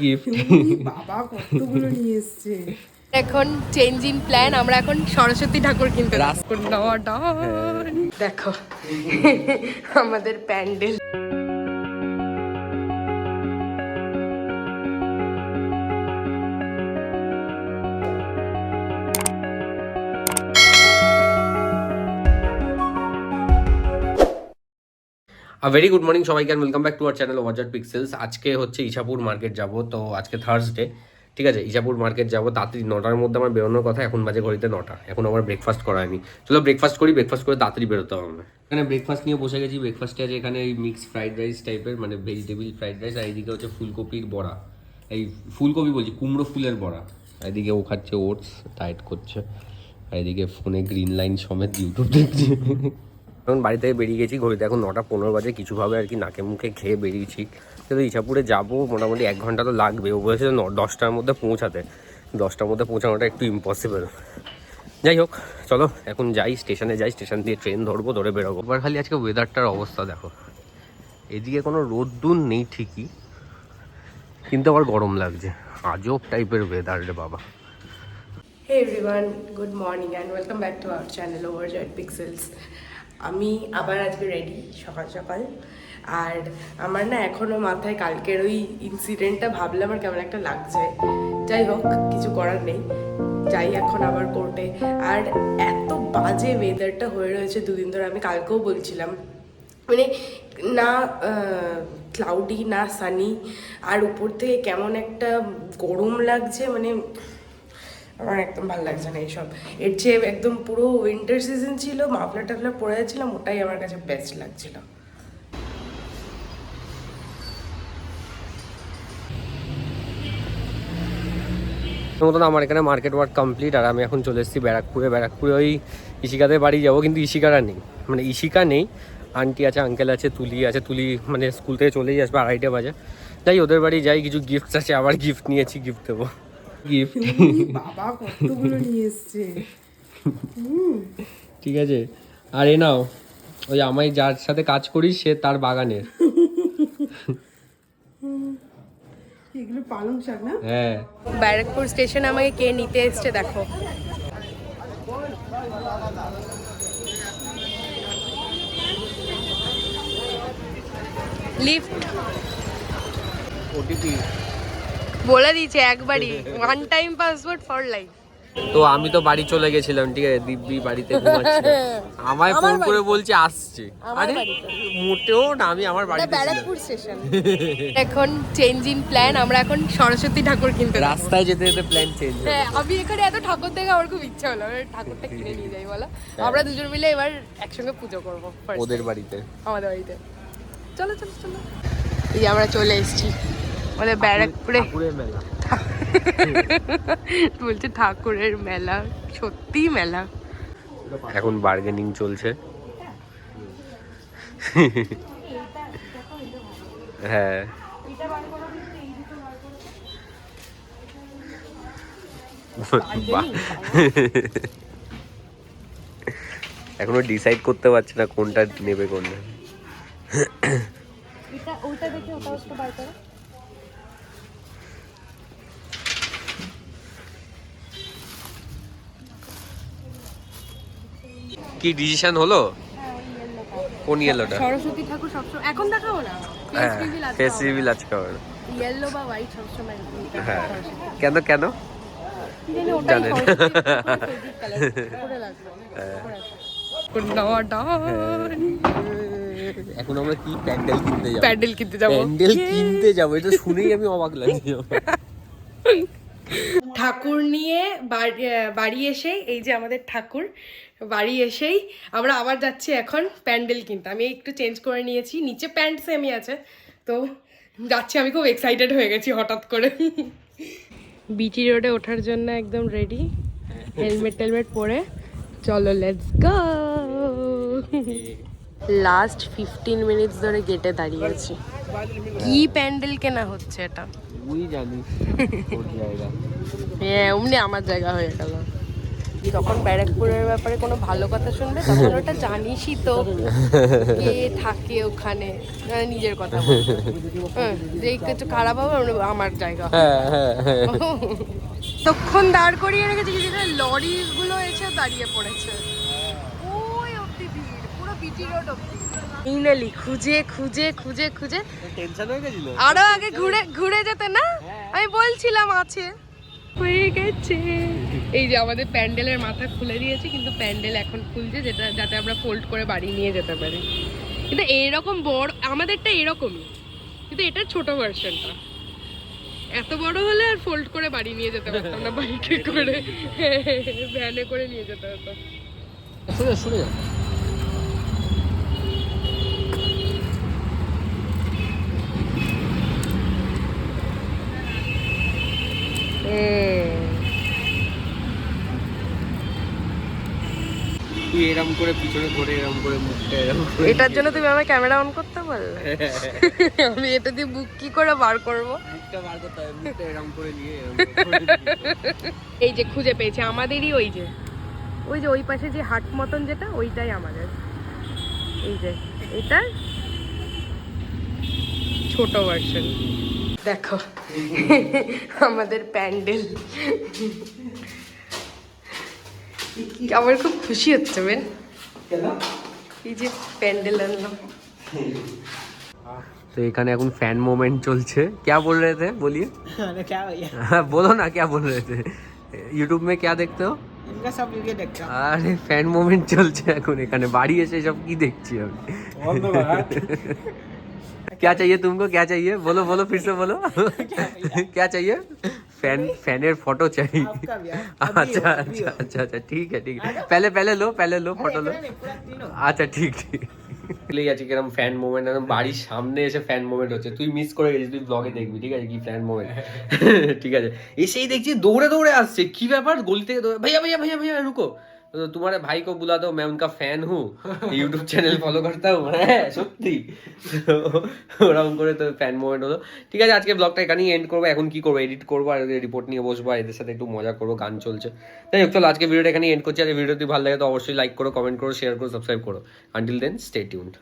Gift বাবা কতগুলো নিয়ে এসেছে। এখন চেঞ্জ ইন প্ল্যান, আমরা এখন সরস্বতী ঠাকুর কিনতে দেখো আমাদের প্যান্ডেল। ভেরি গুড মর্নিং সবাইকে, আর welcome back to our channel ওভারজট পিক্সেলস। আজকে হচ্ছে ইছাপুর মার্কেট যাব, তো আজকে থার্সডে, ঠিক আছে। ইছাপুর মার্কেট যাব তাড়াতাড়ি, 9টার মধ্যে আমার বেরোনোর কথা। এখন বাজে ঘড়িতে 9টা, এখন আমার ব্রেকফাস্ট করা হয়নি। চলো ব্রেকফাস্ট করি, ব্রেকফাস্ট করে তাড়াতাড়ি বেরোতে হবে। এখানে ব্রেকফাস্ট নিয়ে বসে গেছি। ব্রেকফাস্টে আছে এখানে এই মিক্স ফ্রাইড রাইস টাইপের, মানে ভেজিটেবিল ফ্রাইড রাইস, আর এইদিকে হচ্ছে ফুলকপির বড়া, এই ফুলকপি বলছি কুমড়ো ফুলের বড়া। এদিকে ও খাচ্ছে ওটস, ডায়েট করছে, আর এদিকে ফোনে গ্রিন লাইন সমেত ইউটিউব দেখছে। এখন বাড়ি থেকে বেরিয়ে গেছি, ঘড়িতে এখন 9:15 বাজে। কিছুভাবে আর কি নাকে মুখে খেয়ে বেরিয়েছি। কিন্তু ইছাপুরে যাবো মোটামুটি 1 ঘন্টা তো লাগবে। ও বলেছে 10টার মধ্যে পৌঁছাতে, 10টার মধ্যে পৌঁছানোটা একটু ইম্পসিবল। যাই হোক চলো এখন যাই, স্টেশনে যাই, স্টেশন দিয়ে ট্রেন ধরবো, ধরে বেরোবো। এবার খালি আজকে ওয়েদারটার অবস্থা দেখো, এদিকে কোনো রোদ্দুর নেই ঠিকই, কিন্তু আবার গরম লাগছে। আজব টাইপের ওয়েদার রে বাবা। Hey everyone, good morning and welcome back to our channel Overjoyed Pixels. আমি আবার আজকে রেডি সকাল সকাল, আর আমার না এখনও মাথায় কালকের ওই ইনসিডেন্টটা ভাবলে আমার কেমন একটা লাগছে। যাই হোক কিছু করার নেই, যাই এখন আবার কোর্টে। আর এত বাজে ওয়েদারটা হয়ে রয়েছে দুদিন ধরে, আমি কালকেও বলছিলাম, মানে না ক্লাউডি না সানি, আর উপর থেকে কেমন একটা গরম লাগছে, মানে আমার একদম ভালো লাগছে না এইসব। এর চেয়ে একদম পুরো উইন্টার সিজন ছিল, মাফলার টাফলার পরে যাচ্ছিলাম, ওটাই আমার কাছে বেস্ট লাগছিল। মতন আমার এখানে মার্কেট ওয়ার্ক কমপ্লিট, আর আমি এখন চলে এসেছি ব্যারাকপুরে। ব্যারাকপুরে ওই ইশিকাদের বাড়ি যাবো, কিন্তু ইশিকারা নেই, মানে ইশিকা নেই, আন্টি আছে, আঙ্কেল আছে, তুলি আছে। তুলি মানে স্কুল থেকে চলেই আসবে 2:30 বাজে। যাই ওদের বাড়ি যাই, কিছু গিফট আছে, আবার গিফট নিয়েছি, গিফট দেবো। গিফট বাবা কতগুলো নিয়ে এসেছে। ঠিক আছে, আর এ নাও, ওই আমি যার সাথে কাজ করি সে তার বাগানের। এগুলো পালং শাক না? হ্যাঁ, ব্যারাকপুর স্টেশনে আমাকে কে নিতে এসছে দেখো। লিফট ওটিপি বলে দিয়েছে একবারই, one time password for life. তো আমি তো বাড়ি চলে গেছিলাম, ঠিক আছে, দিব্যি বাড়িতে ঘুমাচ্ছিল, আমায় ফোন করে বলছে আসছে। আরে মোটেও না, আমি আমার বাড়িতে ছিলাম। ব্যারাকপুর স্টেশন। এখন চেঞ্জ ইন প্ল্যান, আমরা এখন সরস্বতী ঠাকুর কিনতে যাবো। রাস্তায় যেতে যেতে প্ল্যান চেঞ্জ। হ্যাঁ, আমি এখানে এত ঠাকুর দেখে আমার খুব ইচ্ছা হলো, আমরা ঠাকুরটা কিনে নিয়ে যাই বলো। আমরা দুজন মিলে এবার একসঙ্গে পুজো করবো ওদের বাড়িতে, আমাদের বাড়িতে। চলো চলো চলো, এই যে আমরা চলে এসেছি আমাদের ব্যারাকপুরে ঠাকুরের মেলা। বলছে ঠাকুরের মেলা, সত্যি মেলা। এখন বার্গেনিং চলছে। হ্যাঁ, এখনো ডিসাইড করতে পারছে না কোনটা নেবে কোনটা। কি ডিসিশন হলো? কোন ইয়েলোটা? সরস্বতী ঠাকুর সবসময় এখন দেখাবো না, হ্যাঁ, ফেস রিভিল আজকে হবে। ইয়েলো বা হোয়াইট সবসময়। হ্যাঁ, কেন কেন জানেন? এখন আমরা কি প্যান্ডেল কিনতে যাবো? প্যান্ডেল কিনতে যাবো, প্যান্ডেল কিনতে যাবো, এটা শুনেই আমি অবাক লাগছে। ঠাকুর নিয়ে বাড়ি এসেই, এই যে আমাদের ঠাকুর, বাড়ি এসেই আমরা আবার যাচ্ছি এখন প্যান্ডেল কিনতে। আমি একটু চেঞ্জ করে নিয়েছি, নিচে প্যান্ট সেমই আছে, তো যাচ্ছি। আমি খুব এক্সাইটেড হয়ে গেছি হঠাৎ করে। বিটি রোডে ওঠার জন্য একদম রেডি, হেলমেট টেলমেট পরে চলো লেটস গো। লাস্ট 15 মিনিটস ধরে গেটে দাঁড়িয়ে আছি। কি প্যান্ডেল কেনা হচ্ছে এটা? তুই জানিস কোন জায়গা। হ্যাঁ, অমনি আমার জায়গা হয়ে গেল। যখন ব্যারাকপুরের ব্যাপারে কোনো ভালো কথা শুনবে তখন ওটা জানিসই তো কে থাকে ওখানে, নিজের কথা বলবো। যে কিছু খারাপ হবে আমার জায়গা। তখন দাঁড় করিয়ে রেখেছে কি লরিগুলো এসে দাঁড়িয়ে পড়েছে ওই অব্দি ভিড়, পুরো বিটি রোড অব্দি। ফাইনালি খুঁজে খুঁজে খুঁজে খুঁজে টেনশন হয়ে গেছিল। আরো আগে ঘুরে ঘুরে যেতে না, আমি বলছিলাম আছে হয়ে গেছে। এই যে আমাদের প্যান্ডেলের মাথা খুলে দিয়েছে, কিন্তু প্যান্ডেল এখন খুলছে যেটা যাতে আমরা ফোল্ড করে বাড়ি নিয়ে যেতে পারি। কিন্তু এইরকম বড় আমাদেরটা এরকমই, কিন্তু এটার ছোট ভার্সনটা। এত বড় হলে আর ফোল্ড করে বাড়ি নিয়ে যেতে পারতাম না, বাইকে করে ভ্যানে করে নিয়ে যেতে হতো। শুনে যা। তুই এরম করে পিছনে ঘুরে এরম করে মুখটা এরম করে এটার জন্য তুমি আমার ক্যামেরা অন করতে পারলে? আমি এটা দিয়ে বুক কি করে বার করব? মুখটা বার করতে হবে, মুখটা এরম করে নিয়ে এরম এই যে খুঁজে পেয়েছে আমাদেরই, ওই যে ওই পাশে যে হাট মতন যেটা ওইটাই আমাদের। এই যে এটা ছোট ভার্সন। দেখো আমাদের প্যান্ডেল। আমার খুব খুশি হচ্ছে বেন, এই যে প্যান্ডেল আনলাম। तो এখানে এখন ফ্যান মোমেন্ট চলছে। क्या बोल रहे थे बोलिए? क्या भैया, बोलो ना क्या बोल रहे थे? यूट्यूब में क्या देखते हो? इनका सब वीडियो देखता हूँ। আরে ফ্যান মোমেন্ট চলছে এখন এখানে, বাড়ি এসে সব কি দেখছি আমি। क्या चाहिए तुमको, क्या चाहिए? बोलो बोलो फिर से बोलो। क्या चाहिए? फैनेर फोटो चाहिए। आपका भी है? अच्छा अच्छा अच्छा अच्छा ठीक है ठीक है, पहले लो फोटो लो। पूरा तीनों। আচ্ছা ঠিক ঠিক প্লেই আছে কিরকম ফ্যান মোমেন্ট, একদম বাড়ির সামনে এসে ফ্যান মোমেন্ট হচ্ছে। তুই মিস করে গেছিস, তুই ব্লগে দেখবি ঠিক আছে কি ফ্যান মোমেন্ট। ঠিক আছে, এসেই দেখছি দৌড়ে দৌড়ে আসছে, কি ব্যাপার গলি থেকে দৌড়ে, भैया भैया भैया भैया रुको, तो तुम्हारे भाई को बुला दो, मैं उनका फैन हूँ, यूट्यूब चैनल फॉलो करता हूँ। হ্যাঁ সত্যি ওরকম করে তো ফ্যান মোমেন্ট হলো। ঠিক আছে, আজকে ব্লগটা এখানেই এন্ড করবো। এখন কি করবো, এডিট করবো আর রিপোর্ট নিয়ে বসবো, আর এদের সাথে একটু মজা করবো, গান চলছে। তাই হোক, চলো আজকে ভিডিওটা এখানেই এন্ড করছি। আর ভিডিও যদি ভালো লাগে তো অবশ্যই লাইক করো, কমেন্ট করো, শেয়ার করো, সাবস্ক্রাইব করো। Until then stay tuned.